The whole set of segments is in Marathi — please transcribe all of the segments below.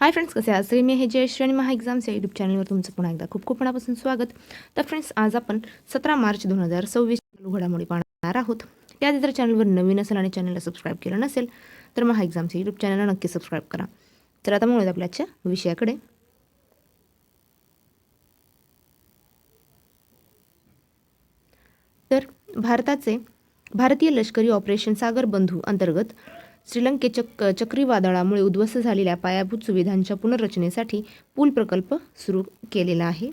हाय फ्रेंड्स, कसे आहात? मी हे जयश्री आणि महा एक्झाम्स या यूट्यूब चॅनलवर तुमचं पुन्हा एकदा खूप खूप मनापासून स्वागत. तर फ्रेंड्स, आज आपण 17 मार्च 2026 घडामोडी पाहणार आहोत. त्याआधी जर चॅनलवर नवीन असेल आणि चॅनलला सबस्क्राईब केलं नसेल तर महा एक्झाम्स या यूट्यूब चॅनलला नक्की सबस्क्राईब करा. तर आता म्हणूयात आपल्या आजच्या विषयाकडे. तर भारतीय लष्करी ऑपरेशन सागर बंधू अंतर्गत श्रीलंकेच्या चक्रीवादळामुळे उद्ध्वस्त झालेल्या पायाभूत सुविधांच्या पुनर्रचनेसाठी पूल प्रकल्प सुरू केलेला आहे.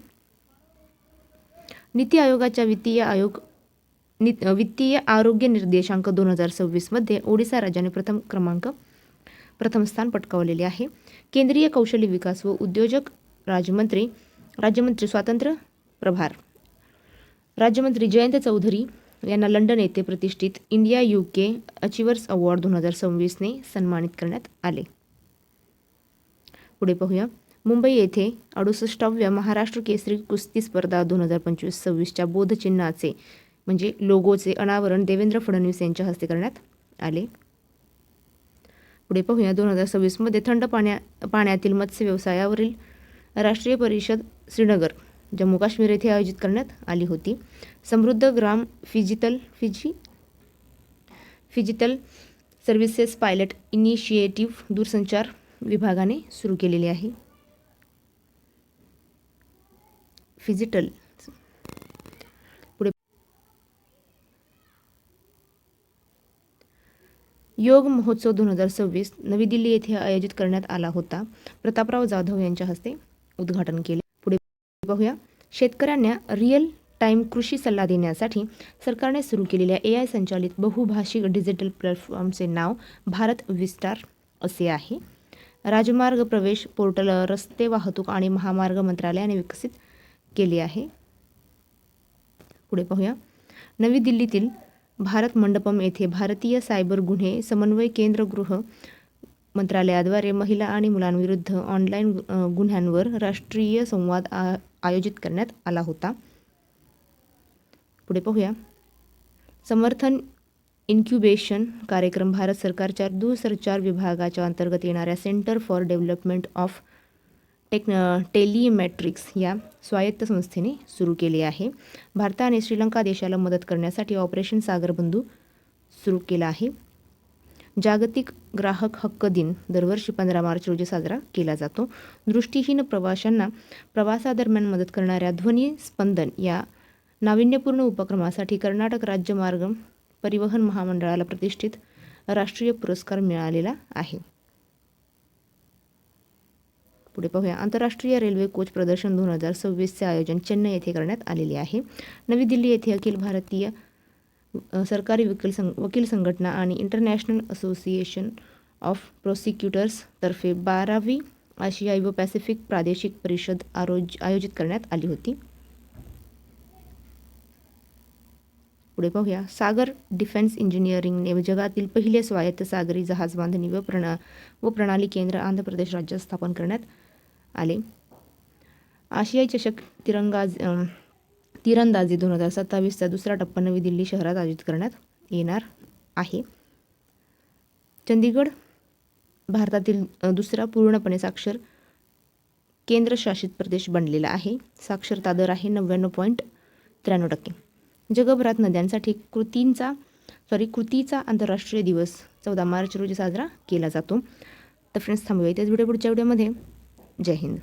नीती आयोगाच्या वित्तीय आरोग्य निर्देशांक 2026 मध्ये ओडिशा राज्याने प्रथम स्थान पटकावलेले आहे. केंद्रीय कौशल्य विकास व उद्योजक राज्यमंत्री स्वातंत्र्य प्रभार राज्यमंत्री जयंत चौधरी यांना लंडन येथे प्रतिष्ठित इंडिया UK अचिव्हर्स अवॉर्ड 2026 ने सन्मानित करण्यात आले. पुढे पाहूया. मुंबई येथे 68व्या महाराष्ट्र केसरी कुस्ती स्पर्धा 2025-26च्या बोधचिन्हाचे म्हणजे लोगोचे अनावरण देवेंद्र फडणवीस यांच्या हस्ते करण्यात आले. पुढे पाहूया. 2026 मध्ये थंड पाण्यातील मत्स्य व्यवसायावरील राष्ट्रीय परिषद श्रीनगर जम्मू काश्मीर येथे आयोजित करण्यात आली होती. समृद्ध ग्राम फिजिटल सर्व्हिसेस पायलट इनिशिएटिव्ह दूरसंचार विभागाने सुरू केलेली आहे. फिजिटल पुढे योग महोत्सव 2026 नवी दिल्ली येथे आयोजित करण्यात आला होता. प्रतापराव जाधव यांच्या हस्ते उद्घाटन केले. पुढे पाहूया. शेतकऱ्यांना रिअल टाइम कृषी सल्ला देण्यासाठी सरकारने सुरू केलेल्या AI संचालित बहुभाषिक डिजिटल प्लॅटफॉर्मचे नाव भारत विस्तार असे आहे. राजमार्ग प्रवेश पोर्टल रस्ते वाहतूक आणि महामार्ग मंत्रालयाने विकसित केले आहे. पुढे पाहूया. नवी दिल्लीतील भारत मंडपम येथे भारतीय सायबर गुन्हे समन्वय केंद्र गृह मंत्रालयाद्वारे महिला आणि मुलांविरुद्ध ऑनलाईन गुन्ह्यांवर राष्ट्रीय संवाद आयोजित करण्यात आला होता. पुढे पाहूया. समर्थन इन्क्युबेशन कार्यक्रम भारत सरकारच्या दूरसंचार विभागाच्या अंतर्गत येणाऱ्या सेंटर फॉर डेव्हलपमेंट ऑफ टेलिमेट्रिक्स या स्वायत्त संस्थेने सुरू केले आहे. भारताने श्रीलंका देशाला मदत करण्यासाठी ऑपरेशन सागर बंधू सुरू केला आहे. जागतिक ग्राहक हक्क दिन दरवर्षी 15 मार्च रोजी साजरा केला जातो. दृष्टीहीन प्रवाशांना प्रवासादरम्यान मदत करणाऱ्या ध्वनी स्पंदन या नाविन्यपूर्ण उपक्रमासाठी कर्नाटक राज्य मार्ग परिवहन महामंडळाला प्रतिष्ठित राष्ट्रीय पुरस्कार मिळालेला आहे. पुढे पाहूया. आंतरराष्ट्रीय रेल्वे कोच प्रदर्शन 2026चे आयोजन चेन्नई येथे करण्यात आलेले आहे. नवी दिल्ली येथे अखिल भारतीय सरकारी वकील संघटना आणि इंटरनॅशनल असोसिएशन ऑफ प्रोसिक्युटर्स तर्फे 12वी आशियाई व पॅसिफिक प्रादेशिक परिषद आयोजित करण्यात आली होती. पुढे पाहूया. सागर डिफेन्स इंजिनिअरिंगने जगातील पहिले स्वायत्त सागरी जहाज बांधणी व प्रणाली केंद्र आंध्र प्रदेश राज्यात स्थापन करण्यात आले. आशियाई चषक तिरंदाजी 2027चा दुसरा टप्पा नवी दिल्ली शहरात आयोजित करण्यात येणार आहे. चंदीगड भारतातील दुसरा पूर्णपणे साक्षर केंद्रशासित प्रदेश बनलेला आहे. साक्षरता दर आहे 99.93%. जगभरात नद्यांसाठी कृतीचा आंतरराष्ट्रीय दिवस 14 मार्च रोजी साजरा केला जातो. तर फ्रेंड्स, थांबूया इथेच. पुढच्या व्हिडिओमध्ये. जय हिंद.